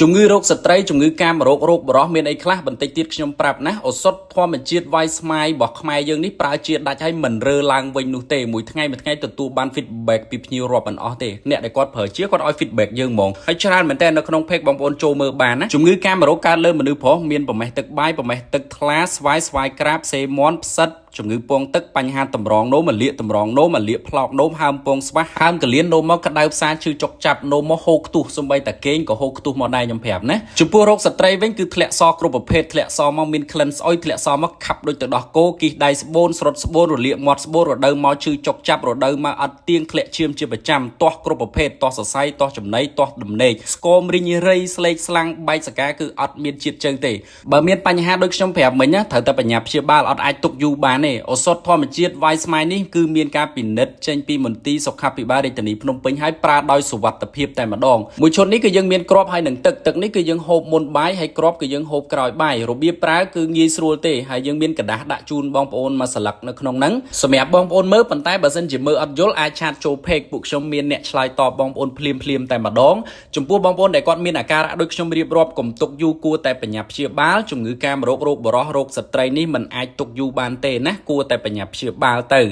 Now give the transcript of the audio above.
ជំងឺរោគស្ត្រីជំងឺកាមរោគបរោះមានអីខ្លះបន្តិចទៀតខ្ញុំប្រាប់ណាឱសថធម្មជាតិវាយស្មាយរបស់ខ្មែរយើងនេះប្រើជាដាច់ហើយមិនរើឡើងវិញនោះទេមួយថ្ងៃទទួលបាន feedback ពីភ្ញៀវរាប់មិនអស់ទេអ្នកដែលគាត់ប្រើជាគាត់ឲ្យ feedback យើងហ្មងហើយច្រើនមែនតើនៅក្នុង page បងប្អូនចូលមើលបានណាជំងឺកាមរោគកើតលើមនុស្សប្រុសមានប្រមេះទឹកបាយប្រមេះទឹកថ្លាស្វាយក្រាបសេមាន់ផ្សិតជំងឺពងទឹកបញ្ហាតម្រងនោមលាកតម្រងនោមលាកផ្លោកនោមហើមពងស្វះហើមកលៀននោមមកក្តៅផ្សាឈឺចុកចាប់នោមមកហូរខ្ទុះសំបីតាគេងក៏ហូរខ្ទុះមកដែរខ្ញុំប្រាប់ណាចំពោះរោគស្ត្រីវិញគឺធ្លាក់សគ្រប់ប្រភេទធ្លាក់សមកមានក្លិនស្អុយធ្លាក់សមកខាប់ដូចទៅដោះគោគិះដៃស្បូនស្រុតស្បូនរលាកមាត់ស្បូនរដូវមកឈឺចុកចាប់រដូវមកអត់ទៀងធ្លាក់ឈាមជាប្រចាំទាស់គ្រប់ប្រភេទទាស់សរសៃទាស់ចំណីទាស់ដំណេកស្គមរីងរៃស្លេកស្លាំងបែកសកាគឺអត់មានជាតិជើងទេបើមានបញ្ហាដូចខ្ញុំប្រាប់មិញណាត្រូវតែបញ្ញាព្យាបាលអត់អាចទុកយូរបានទេឱសថធម្មជាតិវាយស្មាយនេះគឺមានការពិនិត្យចេញពីមន្ទីរសុខាភិបាលរាជធានីភ្នំពេញហើយប្រើដោយសុវត្ថិភាពតែម្ដងមួយឈុតនេះគឺយើងមានគ្រាប់ហើយនឹងទឹកនេះគឺយើងហូបមុនបាយហើយគ្រាប់គឺយើងហូបក្រោយបាយរបៀបប្រើគឺងាយស្រួលទេហើយយើងមានกระดาษដាក់ជូនបងប្អូនមួយស្លឹកនៅក្នុងហ្នឹងសម្រាប់បងប្អូនមើលប៉ុន្តែបើសិនជាមើលអត់យល់អាចឆាតចូល page ពួកខ្ញុំមានអ្នកឆ្លើយតបបងប្អូនភ្លាមតែម្ដងចំពោះបងប្អូនដែលគាត់មានអាការៈដូចខ្ញុំរៀបរាប់កុំទុកយូរគួរតែបញ្ញាព្យាបាលជំងឺកាមរោគបរោះរោគស្ត្រីនេះមិនអាចទុកយូរបានទេណាគួរតែបញ្ញាព្យាបាលទៅ